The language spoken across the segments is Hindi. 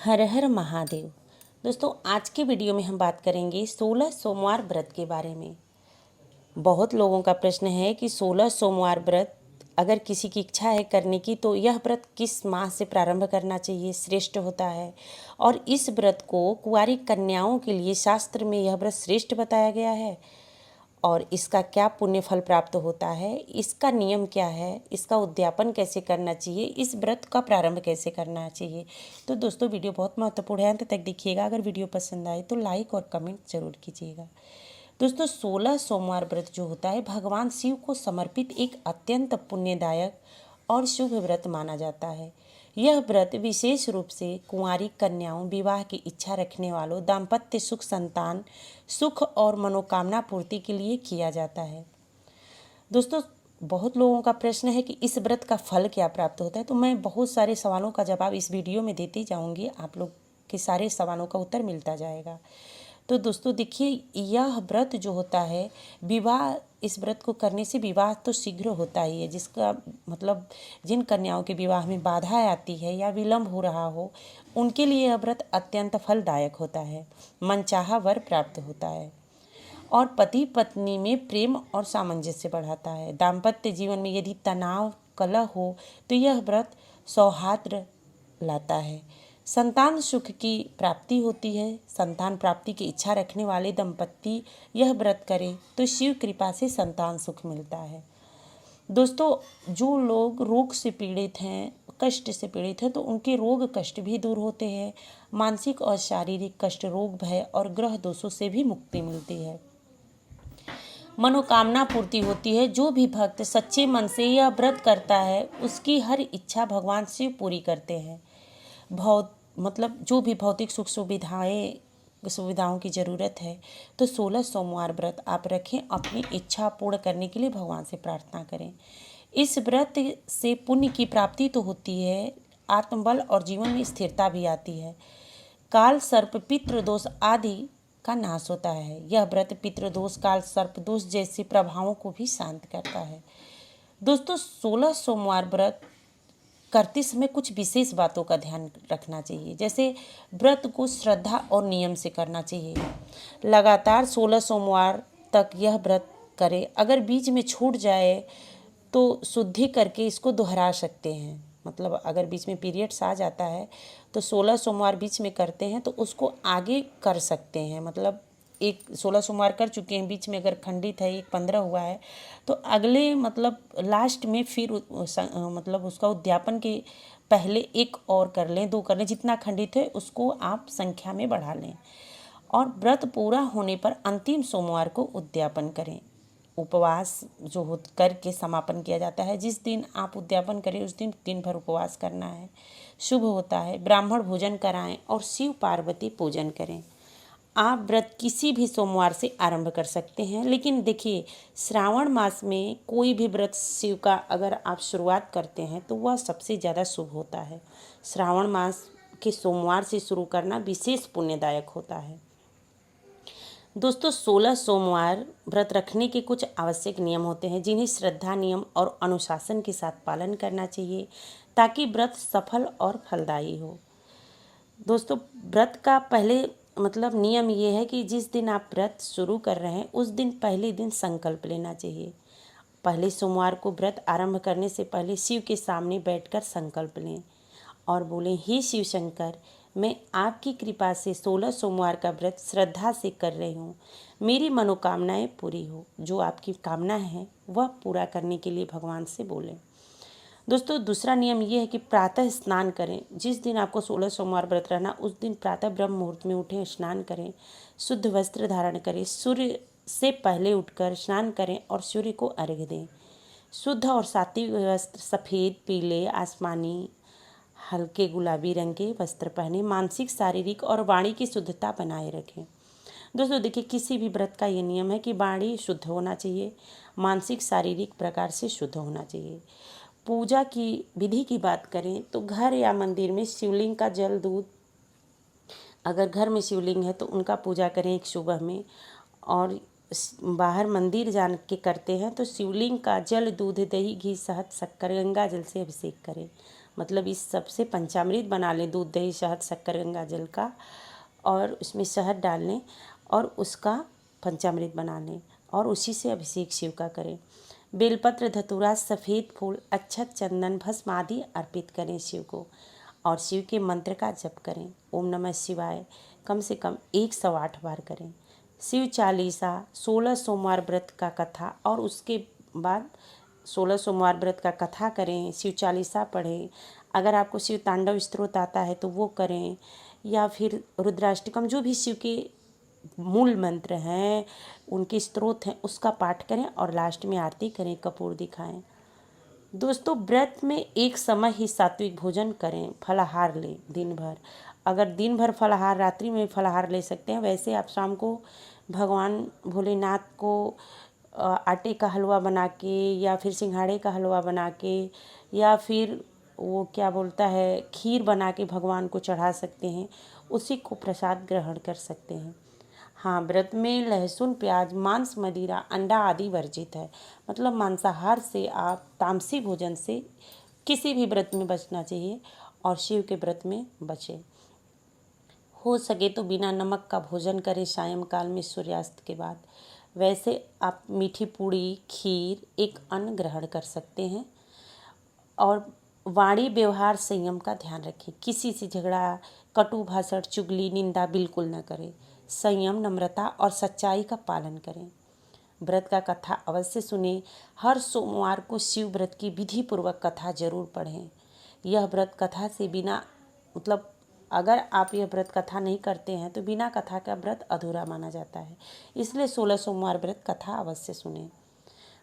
हर हर महादेव। दोस्तों, आज के वीडियो में हम बात करेंगे 16 सोमवार व्रत के बारे में। बहुत लोगों का प्रश्न है कि 16 सोमवार व्रत अगर किसी की इच्छा है करने की तो यह व्रत किस माह से प्रारंभ करना चाहिए, श्रेष्ठ होता है। और इस व्रत को कुंवारी कन्याओं के लिए शास्त्र में यह व्रत श्रेष्ठ बताया गया है। और इसका क्या पुण्य फल प्राप्त होता है, इसका नियम क्या है, इसका उद्यापन कैसे करना चाहिए, इस व्रत का प्रारंभ कैसे करना चाहिए। तो दोस्तों, वीडियो बहुत महत्वपूर्ण है, अंत तक देखिएगा। अगर वीडियो पसंद आए तो लाइक और कमेंट जरूर कीजिएगा। दोस्तों, 16 सोमवार व्रत जो होता है भगवान शिव को समर्पित एक अत्यंत पुण्यदायक और शुभ व्रत माना जाता है। यह व्रत विशेष रूप से कुंवारी कन्याओं, विवाह की इच्छा रखने वालों, दाम्पत्य सुख, संतान सुख और मनोकामना पूर्ति के लिए किया जाता है। दोस्तों, बहुत लोगों का प्रश्न है कि इस व्रत का फल क्या प्राप्त होता है, तो मैं बहुत सारे सवालों का जवाब इस वीडियो में देती जाऊंगी। आप लोग के सारे सवालों का उत्तर मिलता जाएगा। तो दोस्तों देखिए, यह व्रत जो होता है विवाह, इस व्रत को करने से विवाह तो शीघ्र होता ही है। जिसका मतलब जिन कन्याओं के विवाह में बाधा आती है या विलंब हो रहा हो, उनके लिए यह व्रत अत्यंत फलदायक होता है। मनचाहा वर प्राप्त होता है और पति पत्नी में प्रेम और सामंजस्य बढ़ाता है। दाम्पत्य जीवन में यदि तनाव, कलह हो तो यह व्रत सौहार्द लाता है। संतान सुख की प्राप्ति होती है। संतान प्राप्ति की इच्छा रखने वाले दंपत्ति यह व्रत करें तो शिव कृपा से संतान सुख मिलता है। दोस्तों, जो लोग रोग से पीड़ित हैं, कष्ट से पीड़ित हैं, तो उनके रोग कष्ट भी दूर होते हैं। मानसिक और शारीरिक कष्ट, रोग, भय और ग्रह दोषों से भी मुक्ति मिलती है। मनोकामना पूर्ति होती है। जो भी भक्त सच्चे मन से यह व्रत करता है उसकी हर इच्छा भगवान शिव पूरी करते हैं। जो भी भौतिक सुख सुविधाओं की ज़रूरत है तो 16 सोमवार व्रत आप रखें। अपनी इच्छा पूर्ण करने के लिए भगवान से प्रार्थना करें। इस व्रत से पुण्य की प्राप्ति तो होती है, आत्मबल और जीवन में स्थिरता भी आती है। काल सर्प, पितृ दोष आदि का नाश होता है। यह व्रत पितृदोष, काल सर्प दोष जैसे प्रभावों को भी शांत करता है। दोस्तों, 16 सोमवार व्रत करते समय कुछ विशेष बातों का ध्यान रखना चाहिए। जैसे व्रत को श्रद्धा और नियम से करना चाहिए। लगातार 16 सोमवार तक यह व्रत करें। अगर बीच में छूट जाए तो शुद्धि करके इसको दोहरा सकते हैं। मतलब अगर बीच में पीरियड्स आ जाता है तो 16 सोमवार बीच में करते हैं तो उसको आगे कर सकते हैं। मतलब एक 16 सोमवार कर चुके हैं, बीच में अगर खंडित है, एक 15 हुआ है, तो अगले मतलब लास्ट में फिर मतलब उसका उद्यापन के पहले एक और कर लें, 2 कर लें, जितना खंडित है उसको आप संख्या में बढ़ा लें। और व्रत पूरा होने पर अंतिम सोमवार को उद्यापन करें। उपवास जो हो करके समापन किया जाता है। जिस दिन आप उद्यापन करें उस दिन दिन भर उपवास करना है, शुभ होता है। ब्राह्मण भोजन कराएं और शिव पार्वती पूजन करें। आप व्रत किसी भी सोमवार से आरंभ कर सकते हैं, लेकिन देखिए, श्रावण मास में कोई भी व्रत शिव का अगर आप शुरुआत करते हैं तो वह सबसे ज़्यादा शुभ होता है। श्रावण मास के सोमवार से शुरू करना विशेष पुण्यदायक होता है। दोस्तों, 16 सोमवार व्रत रखने के कुछ आवश्यक नियम होते हैं जिन्हें श्रद्धा, नियम और अनुशासन के साथ पालन करना चाहिए ताकि व्रत सफल और फलदायी हो। दोस्तों, व्रत का पहले नियम ये है कि जिस दिन आप व्रत शुरू कर रहे हैं उस दिन पहले दिन संकल्प लेना चाहिए। पहले सोमवार को व्रत आरंभ करने से पहले शिव के सामने बैठकर संकल्प लें और बोलें, हे शिव शंकर, मैं आपकी कृपा से 16 सोमवार का व्रत श्रद्धा से कर रही हूँ। मेरी मनोकामनाएं पूरी हो। जो आपकी कामना है वह पूरा करने के लिए भगवान से बोलें। दोस्तों, दूसरा नियम ये है कि प्रातः स्नान करें। जिस दिन आपको 16 सोमवार व्रत रहना उस दिन प्रातः ब्रह्म मुहूर्त में उठें, स्नान करें, शुद्ध वस्त्र धारण करें, सूर्य से पहले उठकर स्नान करें और सूर्य को अर्घ्य दें। शुद्ध और सात्विक वस्त्र, सफ़ेद, पीले, आसमानी, हल्के गुलाबी रंग के वस्त्र पहने। मानसिक, शारीरिक और वाणी की शुद्धता बनाए रखें। दोस्तों देखिए, किसी भी व्रत का ये नियम है कि वाणी शुद्ध होना चाहिए, मानसिक शारीरिक प्रकार से शुद्ध होना चाहिए। पूजा की विधि की बात करें तो घर या मंदिर में शिवलिंग का जल, दूध, अगर घर में शिवलिंग है तो उनका पूजा करें एक सुबह में, और बाहर मंदिर जान के करते हैं तो शिवलिंग का जल, दूध, दही, घी, शहद, शक्कर, गंगा जल से अभिषेक करें। मतलब इस सबसे पंचामृत बना लें, दूध दही शहद शक्कर गंगा जल का, और उसमें शहद डाल लें और उसका पंचामृत बना लें और उसी से अभिषेक शिव का करें। बेलपत्र धतूरा सफ़ेद फूल अक्षत चंदन भस्म आदि अर्पित करें शिव को और शिव के मंत्र का जप करें। ओम नमः शिवाय कम से कम 108 बार करें। शिव चालीसा 16 सोमवार व्रत का कथा और उसके बाद 16 सोमवार व्रत का कथा करें, शिव चालीसा पढ़ें। अगर आपको शिव तांडव स्तोत्र आता है तो वो करें, या फिर रुद्राष्टकम, जो भी शिव के मूल मंत्र हैं, उनके स्त्रोत हैं, उसका पाठ करें और लास्ट में आरती करें, कपूर दिखाएं। दोस्तों, व्रत में एक समय ही सात्विक भोजन करें, फलाहार लें दिन भर। अगर दिन भर फलाहार, रात्रि में फलाहार ले सकते हैं। वैसे आप शाम को भगवान भोलेनाथ को आटे का हलवा बना के या फिर सिंघाड़े का हलवा बना के या फिर वो क्या बोलता है खीर बना के भगवान को चढ़ा सकते हैं, उसी को प्रसाद ग्रहण कर सकते हैं। हाँ, व्रत में लहसुन प्याज मांस मदिरा अंडा आदि वर्जित है। मतलब मांसाहार से, आप तामसी भोजन से किसी भी व्रत में बचना चाहिए और शिव के व्रत में बचें। हो सके तो बिना नमक का भोजन करें सायंकाल में सूर्यास्त के बाद। वैसे आप मीठी पूड़ी खीर एक अन्न ग्रहण कर सकते हैं। और वाणी व्यवहार संयम का ध्यान रखें। किसी से झगड़ा, कटु भाषण, चुगली, निंदा बिल्कुल न करें। संयम, नम्रता और सच्चाई का पालन करें। व्रत का कथा अवश्य सुनें। हर सोमवार को शिव व्रत की विधि पूर्वक कथा जरूर पढ़ें। यह व्रत कथा से बिना मतलब अगर आप यह व्रत कथा नहीं करते हैं तो बिना कथा का व्रत अधूरा माना जाता है। इसलिए 16 सोमवार व्रत कथा अवश्य सुनें।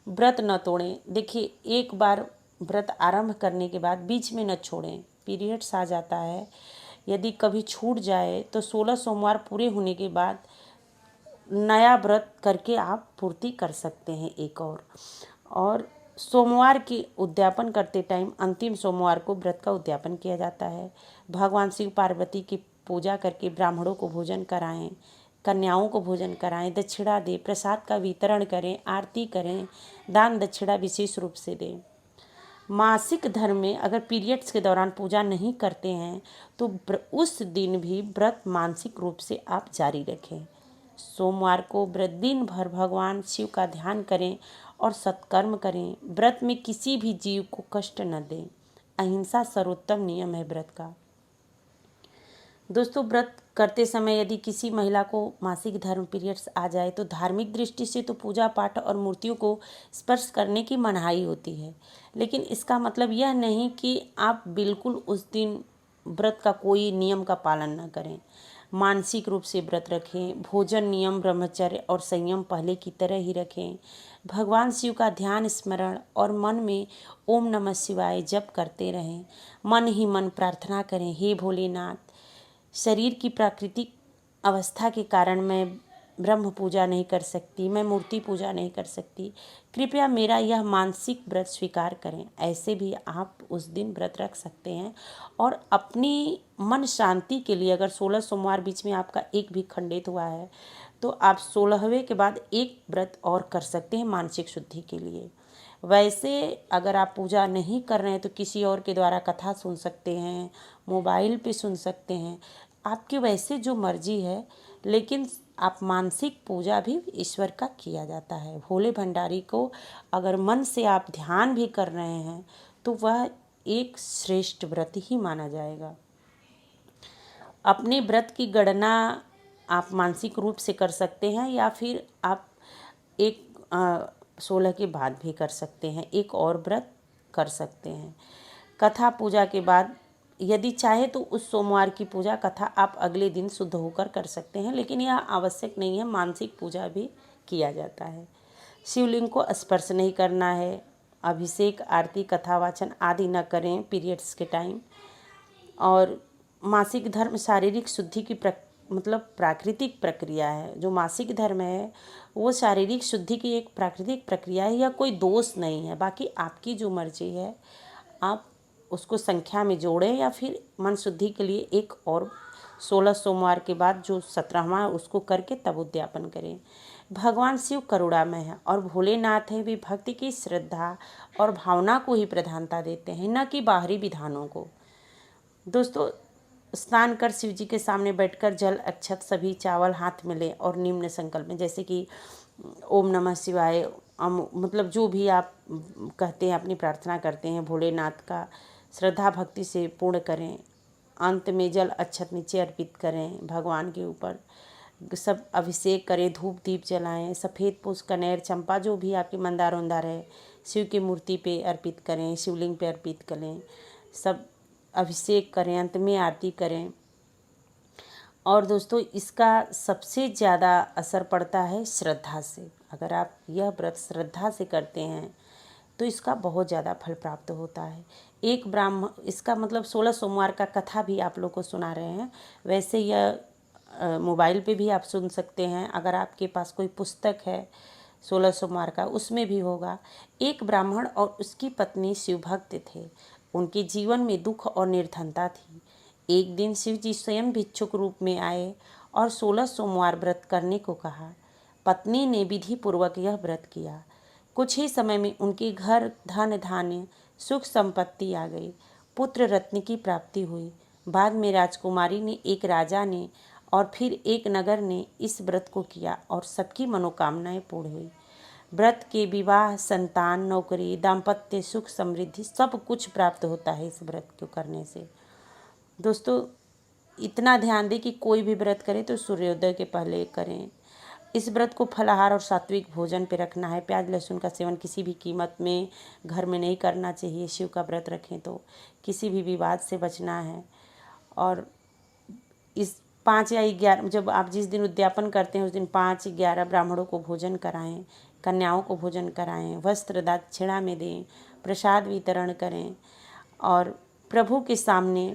व्रत न तोड़ें। देखिए, एक बार व्रत आरंभ करने के बाद बीच में न छोड़ें। पीरियड्स आ जाता है, यदि कभी छूट जाए तो 16 सोमवार पूरे होने के बाद नया व्रत करके आप पूर्ति कर सकते हैं एक और सोमवार की उद्यापन करते टाइम अंतिम सोमवार को व्रत का उद्यापन किया जाता है। भगवान शिव पार्वती की पूजा करके ब्राह्मणों को भोजन कराएं, कन्याओं को भोजन कराएं, दक्षिणा दें, प्रसाद का वितरण करें, आरती करें, दान दक्षिणा विशेष रूप से दें। मासिक धर्म में अगर पीरियड्स के दौरान पूजा नहीं करते हैं तो उस दिन भी व्रत मानसिक रूप से आप जारी रखें। सोमवार को व्रत दिन भर भगवान शिव का ध्यान करें और सत्कर्म करें। व्रत में किसी भी जीव को कष्ट न दें। अहिंसा सर्वोत्तम नियम है व्रत का। दोस्तों, व्रत करते समय यदि किसी महिला को मासिक धर्म पीरियड्स आ जाए तो धार्मिक दृष्टि से तो पूजा पाठ और मूर्तियों को स्पर्श करने की मनाही होती है, लेकिन इसका मतलब यह नहीं कि आप बिल्कुल उस दिन व्रत का कोई नियम का पालन न करें। मानसिक रूप से व्रत रखें। भोजन नियम, ब्रह्मचर्य और संयम पहले की तरह ही रखें। भगवान शिव का ध्यान, स्मरण और मन में ओम नमः शिवाय जप करते रहें। मन ही मन प्रार्थना करें, हे भोलेनाथ, शरीर की प्राकृतिक अवस्था के कारण मैं ब्रह्म पूजा नहीं कर सकती, मैं मूर्ति पूजा नहीं कर सकती, कृपया मेरा यह मानसिक व्रत स्वीकार करें। ऐसे भी आप उस दिन व्रत रख सकते हैं और अपनी मन शांति के लिए, अगर 16 सोमवार बीच में आपका एक भी खंडित हुआ है तो आप 16वें के बाद एक व्रत और कर सकते हैं मानसिक शुद्धि के लिए। वैसे अगर आप पूजा नहीं कर रहे हैं तो किसी और के द्वारा कथा सुन सकते हैं, मोबाइल पे सुन सकते हैं, आपकी वैसे जो मर्जी है, लेकिन आप मानसिक पूजा भी ईश्वर का किया जाता है। भोले भंडारी को अगर मन से आप ध्यान भी कर रहे हैं तो वह एक श्रेष्ठ व्रत ही माना जाएगा। अपने व्रत की गणना आप मानसिक रूप से कर सकते हैं या फिर आप 16 के बाद भी कर सकते हैं, एक और व्रत कर सकते हैं। कथा पूजा के बाद यदि चाहे तो उस सोमवार की पूजा कथा आप अगले दिन शुद्ध होकर कर सकते हैं, लेकिन यह आवश्यक नहीं है। मानसिक पूजा भी किया जाता है। शिवलिंग को स्पर्श नहीं करना है। अभिषेक, आरती, कथा वाचन आदि न करें पीरियड्स के टाइम। और मासिक धर्म शारीरिक शुद्धि की प्राकृतिक प्रक्रिया है। जो मासिक धर्म है वो शारीरिक शुद्धि की एक प्राकृतिक प्रक्रिया है, या कोई दोष नहीं है। बाकी आपकी जो मर्जी है, आप उसको संख्या में जोड़ें या फिर मन शुद्धि के लिए एक और 16 सोमवार के बाद जो 17वां उसको करके तब उद्यापन करें। भगवान शिव करुणामय है और भोलेनाथ है वे भक्ति की श्रद्धा और भावना को ही प्रधानता देते हैं, न कि बाहरी विधानों को। दोस्तों, स्नान कर शिव जी के सामने बैठकर जल अक्षत सभी चावल हाथ में लें और निम्न संकल्प में, जैसे कि ओम नमः शिवाय, मतलब जो भी आप कहते हैं, अपनी प्रार्थना करते हैं भोलेनाथ का श्रद्धा भक्ति से पूर्ण करें। अंत में जल अक्षत नीचे अर्पित करें भगवान के ऊपर, सब अभिषेक करें, धूप दीप जलाएं, सफ़ेद पुष्प कनेर चंपा जो भी आपके मंदार उंदार है शिव की मूर्ति पे अर्पित करें, शिवलिंग पे अर्पित करें, सब अभिषेक करें, अंत में आरती करें। और दोस्तों, इसका सबसे ज़्यादा असर पड़ता है श्रद्धा से। अगर आप यह व्रत श्रद्धा से करते हैं तो इसका बहुत ज़्यादा फल प्राप्त होता है। एक ब्राह्मण, इसका मतलब 16 सोमवार का कथा भी आप लोग को सुना रहे हैं। वैसे यह मोबाइल पे भी आप सुन सकते हैं। अगर आपके पास कोई पुस्तक है 16 सोमवार का, उसमें भी होगा। एक ब्राह्मण और उसकी पत्नी शिवभक्त थे। उनके जीवन में दुख और निर्धनता थी। एक दिन शिव जी स्वयं भिक्षुक रूप में आए और 16 सोमवार व्रत करने को कहा। पत्नी ने विधि पूर्वक यह व्रत किया। कुछ ही समय में उनके घर धन धान्य सुख संपत्ति आ गई। पुत्र रत्न की प्राप्ति हुई। बाद में राजकुमारी ने, एक राजा ने और फिर एक नगर ने इस व्रत को किया और सबकी मनोकामनाएं पूर्ण हुई। व्रत के विवाह, संतान, नौकरी, दाम्पत्य सुख, समृद्धि सब कुछ प्राप्त होता है इस व्रत को करने से। दोस्तों, इतना ध्यान दें कि कोई भी व्रत करें तो सूर्योदय के पहले करें। इस व्रत को फलाहार और सात्विक भोजन पे रखना है। प्याज लहसुन का सेवन किसी भी कीमत में घर में नहीं करना चाहिए। शिव का व्रत रखें तो किसी भी विवाद से बचना है। और इस 5 या 11, जब आप जिस दिन उद्यापन करते हैं उस दिन 5-11 ब्राह्मणों को भोजन कराएं, कन्याओं को भोजन कराएं, वस्त्र दक्षिणा में दें, प्रसाद वितरण करें। और प्रभु के सामने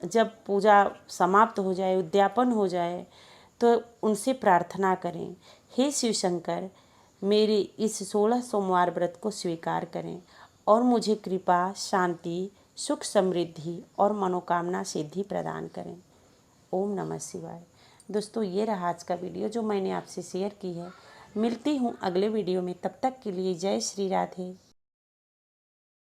जब पूजा समाप्त हो जाए, उद्यापन हो जाए, तो उनसे प्रार्थना करें, हे शिव शंकर, मेरे इस 16 सोमवार व्रत को स्वीकार करें और मुझे कृपा, शांति, सुख, समृद्धि और मनोकामना सिद्धि प्रदान करें। ओम नमः शिवाय। दोस्तों, ये रहा आज का वीडियो जो मैंने आपसे शेयर की है। मिलती हूँ अगले वीडियो में, तब तक के लिए जय श्री राधे।